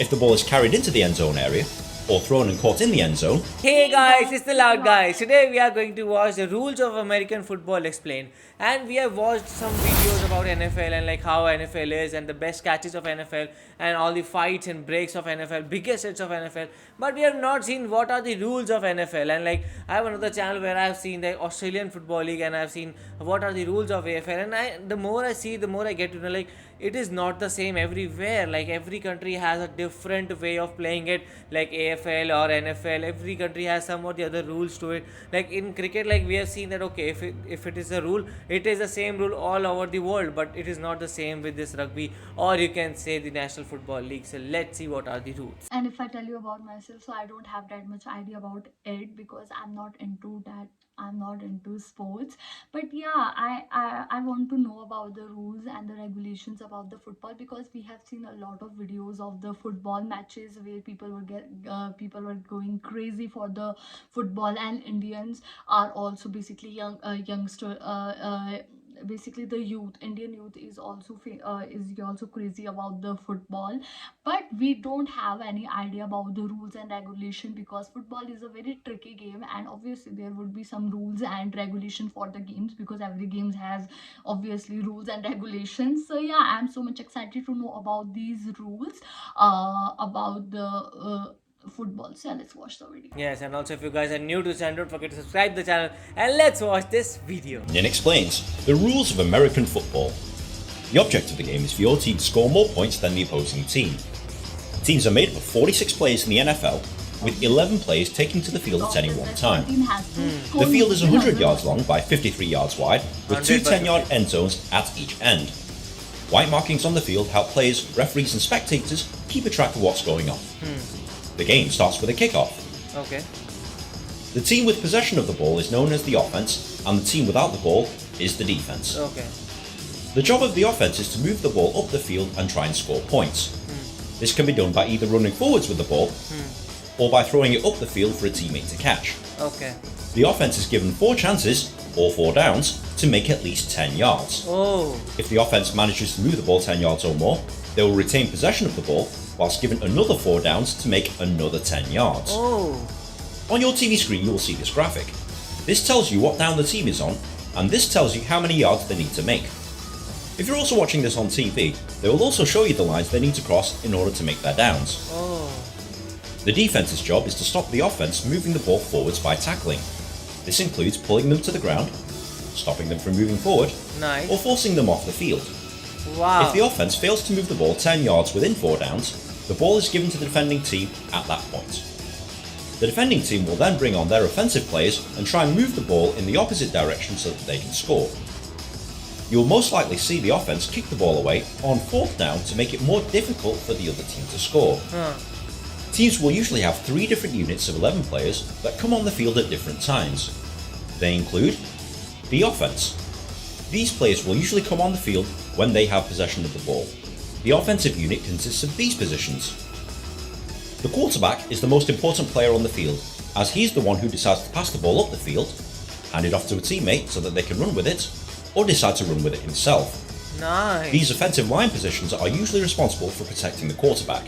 If the ball is carried into the end zone area, or thrown and caught in the end zone. Hey guys, it's the Loud Guys. Today we are going to watch the rules of American football explained, and we have watched some videos about NFL and like how NFL is and the best catches of NFL and all the fights and breaks of NFL, biggest hits of NFL, but we have not seen what are the rules of NFL. And like I have another channel where I have seen the Australian Football League and I have seen what are the rules of AFL, and the more I see, the more I get to know like it is not the same everywhere. Like every country has a different way of playing it, like AFL or NFL. Every country has some or the other rules to it. Like in cricket, like we have seen that okay, if it is a rule, it is the same rule all over the world, but it is not the same with this rugby, or you can say the National Football League. So let's see what are the rules. And if I tell you about myself, so I don't have that much idea about it because I'm not into that. I'm not into sports. But yeah, I want to know about the rules and the regulations about the football, because we have seen a lot of videos of the football matches where people were going crazy for the football, and Indians are also basically youngster basically the Indian youth is also crazy about the football. But we don't have any idea about the rules and regulation, because football is a very tricky game, and obviously there would be some rules and regulation for the games, because every game has obviously rules and regulations. So yeah, I'm so much excited to know about these rules about the football. So yeah, let's watch the video. Yes, and also if you guys are new to the channel, don't forget to subscribe to the channel, and let's watch this video. Nin explains the rules of American football. The object of the game is for your team to score more points than the opposing team. Teams are made up of 46 players in the NFL, with 11 players taking to the field at any one time. The field is 100 yards long by 53 yards wide, with two 10-yard end zones at each end. White markings on the field help players, referees and spectators keep a track of what's going on. The game starts with a kickoff. Okay. The team with possession of the ball is known as the offense, and the team without the ball is the defense. Okay. The job of the offense is to move the ball up the field and try and score points. This can be done by either running forwards with the ball, or by throwing it up the field for a teammate to catch. Okay. The offense is given 4 chances, or 4 downs, to make at least 10 yards. Oh. If the offense manages to move the ball 10 yards or more, they will retain possession of the ball, whilst given another 4 downs to make another 10 yards. Oh. On your TV screen you will see this graphic. This tells you what down the team is on, and this tells you how many yards they need to make. If you're also watching this on TV, they will also show you the lines they need to cross in order to make their downs. Oh. The defense's job is to stop the offense moving the ball forwards by tackling. This includes pulling them to the ground, stopping them from moving forward, Nice. or forcing them off the field. Wow. If the offense fails to move the ball 10 yards within 4 downs, the ball is given to the defending team at that point. The defending team will then bring on their offensive players and try and move the ball in the opposite direction so that they can score. You will most likely see the offense kick the ball away on 4th down to make it more difficult for the other team to score. Teams will usually have 3 different units of 11 players that come on the field at different times. They include the offense. These players will usually come on the field when they have possession of the ball. The offensive unit consists of these positions. The quarterback is the most important player on the field, as he's the one who decides to pass the ball up the field, hand it off to a teammate so that they can run with it, or decide to run with it himself. Nice. These offensive line positions are usually responsible for protecting the quarterback.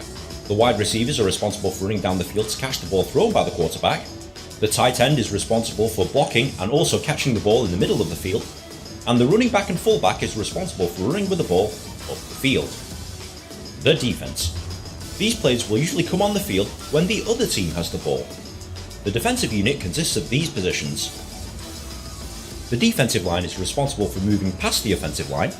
The wide receivers are responsible for running down the field to catch the ball thrown by the quarterback. The tight end is responsible for blocking and also catching the ball in the middle of the field. And the running back and fullback is responsible for running with the ball up the field. The defense. These players will usually come on the field when the other team has the ball. The defensive unit consists of these positions. The defensive line is responsible for moving past the offensive line.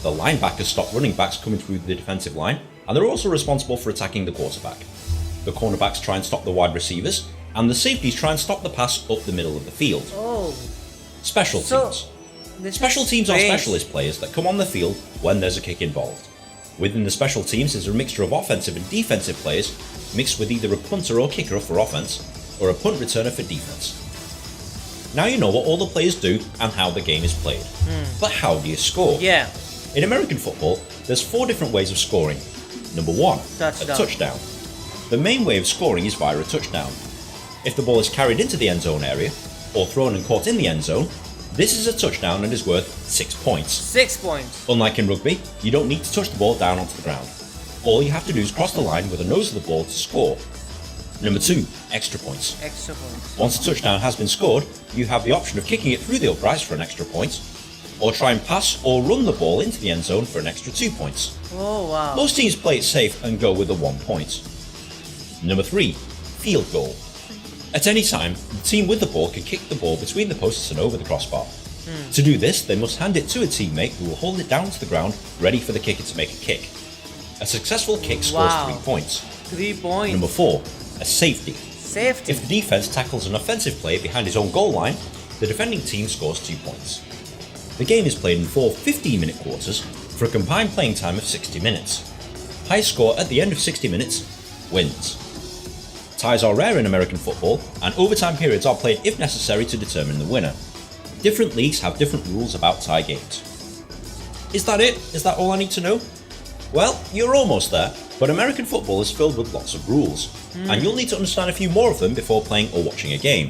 The linebackers stop running backs coming through the defensive line, and they're also responsible for attacking the quarterback. The cornerbacks try and stop the wide receivers, and the safeties try and stop the pass up the middle of the field. Oh. Special teams. Special teams are specialist players that come on the field when there's a kick involved. Within the special teams is a mixture of offensive and defensive players, mixed with either a punter or kicker for offense, or a punt returner for defense. Now you know what all the players do and how the game is played. But how do you score? Yeah. In American football, there's 4 different ways of scoring. Number 1, Touchdown. a touchdown. The main way of scoring is via a touchdown. If the ball is carried into the end zone area, or thrown and caught in the end zone, this is a touchdown and is worth 6 points. 6 points. Unlike in rugby, you don't need to touch the ball down onto the ground. All you have to do is cross the line with the nose of the ball to score. Number 2, extra points. Extra points. Once a touchdown has been scored, you have the option of kicking it through the uprights for an extra point, or try and pass or run the ball into the end zone for an extra 2 points. Oh wow. Most teams play it safe and go with the 1 point. Number 3, field goal. At any time, the team with the ball can kick the ball between the posts and over the crossbar. To do this, they must hand it to a teammate who will hold it down to the ground, ready for the kicker to make a kick. A successful kick scores Wow. 3 points. 3 points. Number 4, a safety. Safety. If the defense tackles an offensive player behind his own goal line, the defending team scores 2 points. The game is played in 4 15-minute quarters for a combined playing time of 60 minutes. Highest score at the end of 60 minutes wins. Ties are rare in American football, and overtime periods are played if necessary to determine the winner. Different leagues have different rules about tie games. Is that it? Is that all I need to know? Well, you're almost there, but American football is filled with lots of rules, and you'll need to understand a few more of them before playing or watching a game.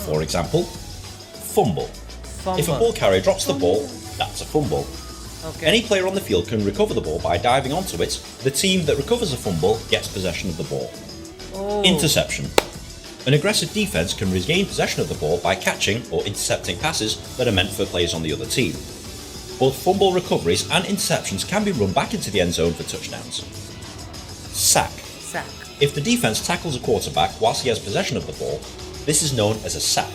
For example, fumble. Fumble. If a ball carrier drops the ball, that's a fumble. Okay. Any player on the field can recover the ball by diving onto it. The team that recovers a fumble gets possession of the ball. Oh. Interception. An aggressive defense can regain possession of the ball by catching or intercepting passes that are meant for players on the other team. Both fumble recoveries and interceptions can be run back into the end zone for touchdowns. Sack. Sack. If the defense tackles a quarterback whilst he has possession of the ball, this is known as a sack.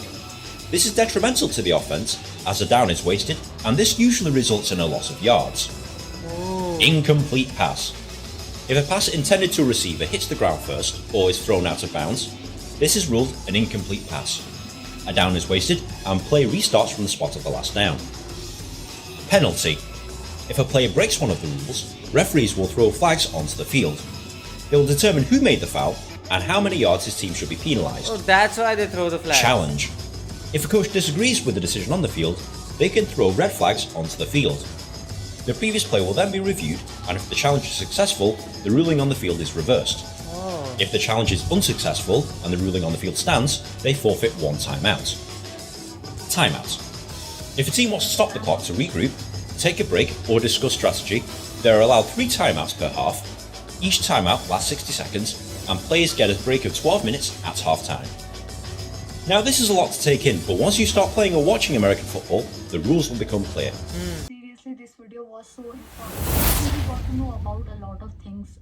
This is detrimental to the offense as a down is wasted, and this usually results in a loss of yards. Oh. Incomplete pass. If a pass intended to a receiver hits the ground first or is thrown out of bounds, this is ruled an incomplete pass. A down is wasted and play restarts from the spot of the last down. Penalty. If a player breaks one of the rules, referees will throw flags onto the field. They will determine who made the foul and how many yards his team should be penalised. Oh, that's why they throw the flag. Challenge. If a coach disagrees with the decision on the field, they can throw red flags onto the field. The previous play will then be reviewed, and if the challenge is successful, the ruling on the field is reversed. Oh. If the challenge is unsuccessful and the ruling on the field stands, they forfeit 1 timeout. Timeout. If a team wants to stop the clock to regroup, take a break, or discuss strategy, they are allowed 3 timeouts per half. Each timeout lasts 60 seconds, and players get a break of 12 minutes at half time. Now this is a lot to take in, but once you start playing or watching American football, the rules will become clear. Seriously, this video was so informative. We got to know about a lot of things.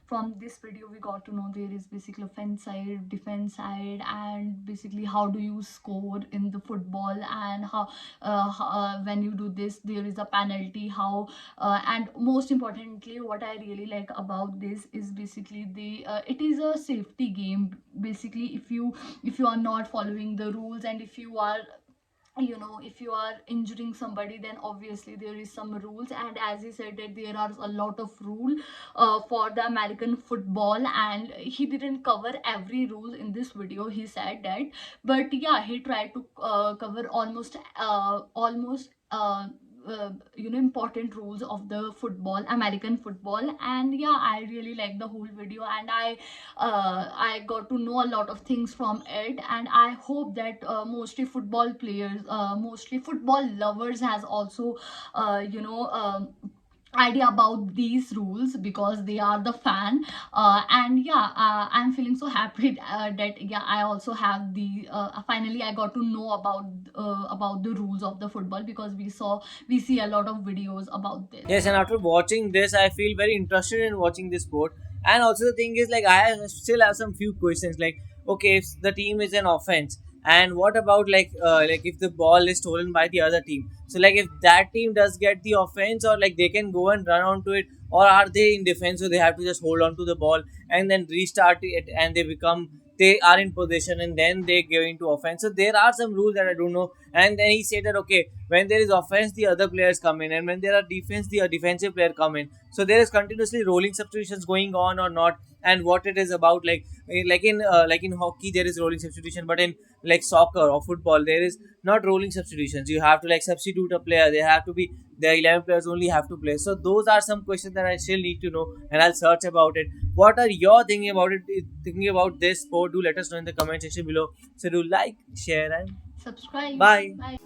From this video, we got to know there is basically offense side, defense side, and basically how do you score in the football, and how when you do this, there is a penalty. And most importantly, what I really like about this is basically it is a safety game. Basically, if you are not following the rules, and if you are injuring somebody, then obviously there is some rules. And as he said that there are a lot of rule for the American football, and he didn't cover every rule in this video, he said that, but yeah, he tried to cover almost important rules of the football, American football. And yeah, I really like the whole video, and I got to know a lot of things from it. And I hope that mostly football players, mostly football lovers has also idea about these rules, because they are the fan. And yeah, I'm feeling so happy that yeah, I also have the finally I got to know about the rules of the football, because we see a lot of videos about this. Yes, and after watching this, I feel very interested in watching this sport. And also the thing is, like, still have some few questions. Like, okay, if the team is an offense, and what about like if the ball is stolen by the other team? So like if that team does get the offense, or like they can go and run onto it, or are they in defense, so they have to just hold on to the ball and then restart it, and they are in possession, and then they go into offense. So there are some rules that I don't know. And then he said that okay, when there is offense, the other players come in, and when there are defense, the defensive player come in. So there is continuously rolling substitutions going on or not, and what it is about. Like in hockey there is rolling substitution, but in like soccer or football there is not rolling substitutions. You have to like substitute a player. They have to be the 11 players only have to play. So those are some questions that I still need to know, and I'll search about it. What are your thinking about it? Thinking about this sport? Do let us know in the comment section below. So do like, share, and Subscribe. bye. Bye.